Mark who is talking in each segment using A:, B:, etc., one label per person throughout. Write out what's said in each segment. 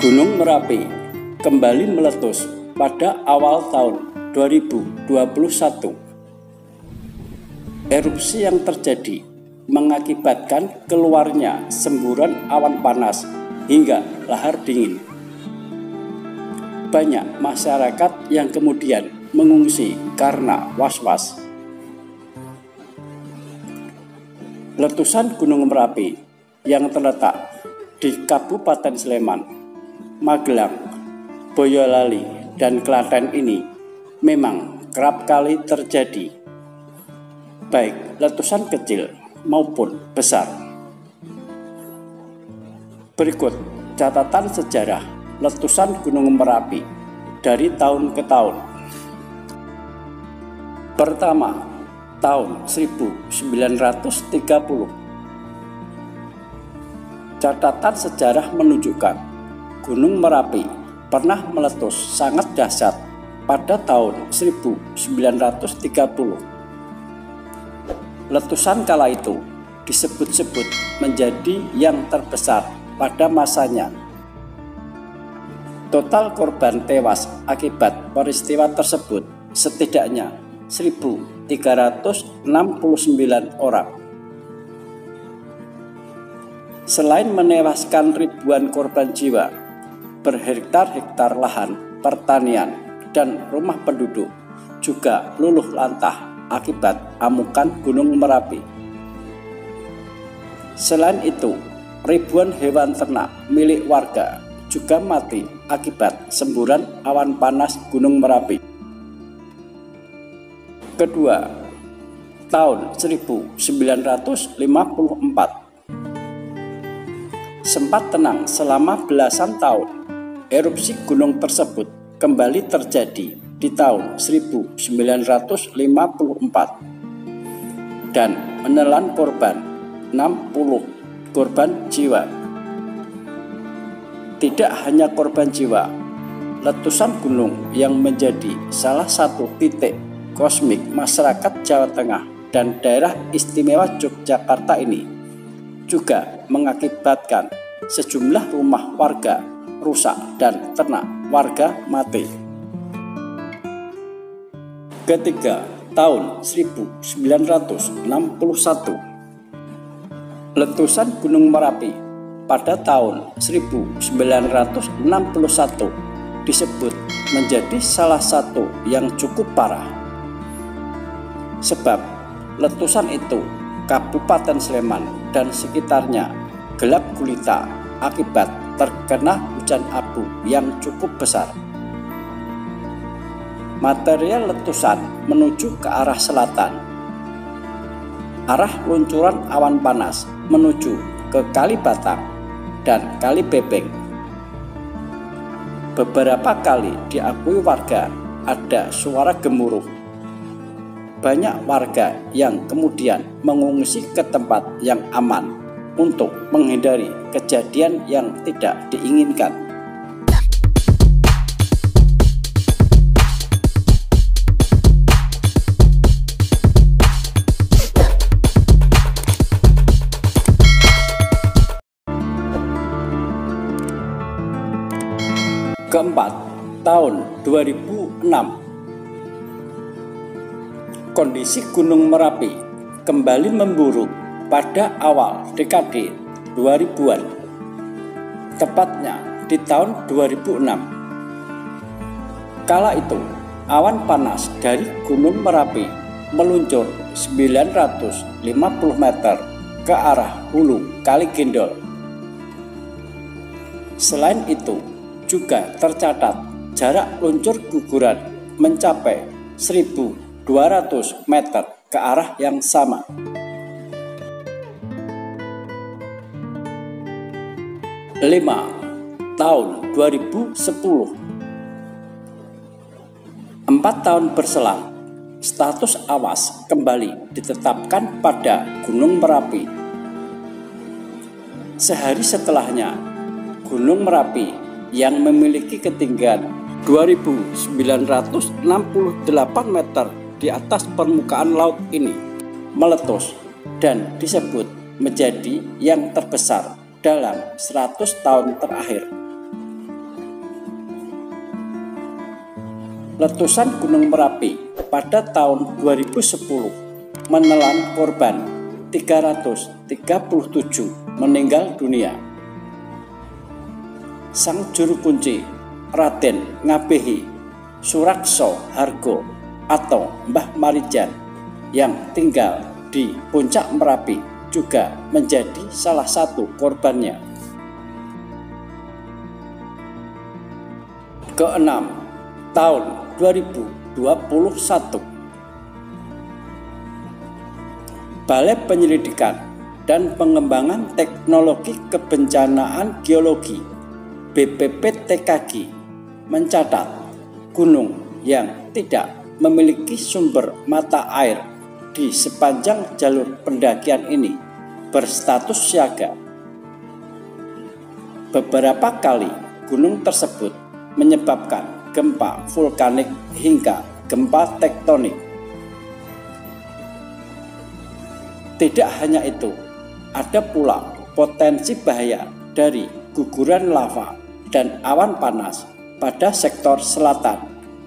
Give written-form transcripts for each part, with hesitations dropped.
A: Gunung Merapi kembali meletus pada awal tahun 2021. Erupsi yang terjadi mengakibatkan keluarnya semburan awan panas hingga lahar dingin. Banyak masyarakat yang kemudian mengungsi karena was-was. Letusan Gunung Merapi yang terletak di Kabupaten Sleman, Magelang, Boyolali, dan Klaten ini memang kerap kali terjadi, baik letusan kecil maupun besar. Berikut catatan sejarah letusan Gunung Merapi dari tahun ke tahun. Pertama, tahun 1930. Catatan sejarah menunjukkan Gunung Merapi pernah meletus sangat dahsyat pada tahun 1930. Letusan kala itu disebut-sebut menjadi yang terbesar pada masanya. Total korban tewas akibat peristiwa tersebut setidaknya 1.369 orang. Selain menewaskan ribuan korban jiwa, berhektar-hektar lahan pertanian dan rumah penduduk juga luluh lantah akibat amukan Gunung Merapi. Selain itu, ribuan hewan ternak milik warga juga mati akibat semburan awan panas Gunung Merapi. Kedua, tahun 1954. Sempat tenang selama belasan tahun. Erupsi gunung tersebut kembali terjadi di tahun 1954 dan menelan korban 60 korban jiwa. Tidak hanya korban jiwa, letusan gunung yang menjadi salah satu titik kosmik masyarakat Jawa Tengah dan daerah istimewa Yogyakarta ini juga mengakibatkan sejumlah rumah warga rusak dan ternak warga mati. Ketiga, tahun 1961. Letusan Gunung Merapi pada tahun 1961 disebut menjadi salah satu yang cukup parah. Sebab letusan itu Kabupaten Sleman dan sekitarnya gelap gulita akibat terkena hujan abu yang cukup besar. Material letusan menuju ke arah selatan. Arah luncuran awan panas menuju ke Kali Batang dan Kali Bebeng. Beberapa kali diakui warga ada suara gemuruh. Banyak warga yang kemudian mengungsi ke tempat yang aman untuk menghindari kejadian yang tidak diinginkan. Keempat, tahun 2006. Kondisi Gunung Merapi kembali memburuk pada awal dekade 2000-an, tepatnya di tahun 2006. Kala itu, awan panas dari Gunung Merapi meluncur 950 meter ke arah hulu Kali Gendol. Selain itu, juga tercatat jarak luncur guguran mencapai 1.200 meter ke arah yang sama. 5. Tahun 2010. 4 tahun berselang, status awas kembali ditetapkan pada Gunung Merapi. Sehari setelahnya, Gunung Merapi yang memiliki ketinggian 2.968 meter di atas permukaan laut ini meletus dan disebut menjadi yang terbesar dalam 100 tahun terakhir. Letusan Gunung Merapi pada tahun 2010 menelan korban 337 meninggal dunia. Sang juru kunci Raden Ngabehi Surakso Hargo atau Mbah Marijan yang tinggal di puncak Merapi juga menjadi salah satu korbannya. Keenam, tahun 2021. Balai Penyelidikan dan Pengembangan Teknologi Kebencanaan Geologi BPPTKG mencatat gunung yang tidak memiliki sumber mata air di sepanjang jalur pendakian ini berstatus siaga. Beberapa kali gunung tersebut menyebabkan gempa vulkanik hingga gempa tektonik. Tidak hanya itu, ada pula potensi bahaya dari guguran lava dan awan panas pada sektor selatan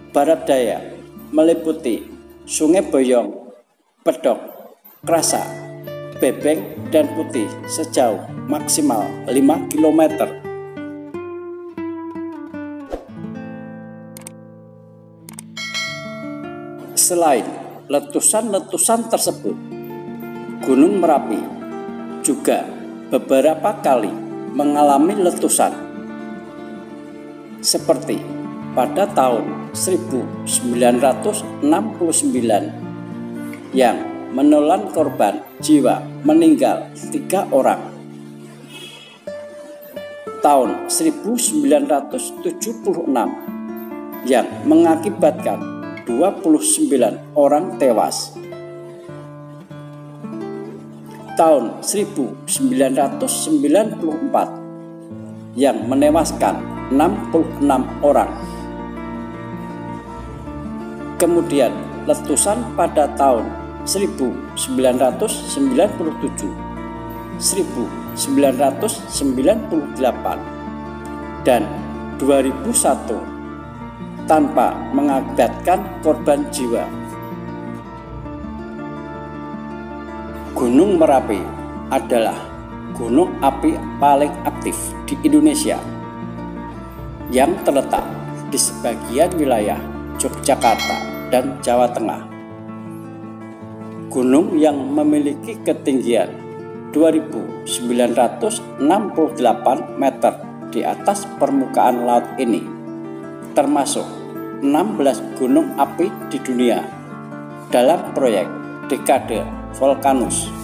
A: barat daya meliputi Sungai Boyong, Pedok, Krasa, Bebeng, dan Putih sejauh maksimal 5 km. Selain letusan-letusan tersebut, Gunung Merapi juga beberapa kali mengalami letusan, seperti pada tahun 1969 yang menelan korban jiwa meninggal 3 orang, tahun 1976 yang mengakibatkan 29 orang tewas, tahun 1994 yang menewaskan 66 orang. Kemudian letusan pada tahun 1997, 1998, dan 2001 tanpa mengakibatkan korban jiwa. Gunung Merapi adalah gunung api paling aktif di Indonesia yang terletak di sebagian wilayah Yogyakarta dan Jawa Tengah. Gunung yang memiliki ketinggian 2.968 meter di atas permukaan laut ini termasuk 16 gunung api di dunia dalam proyek Dekade Volcanus.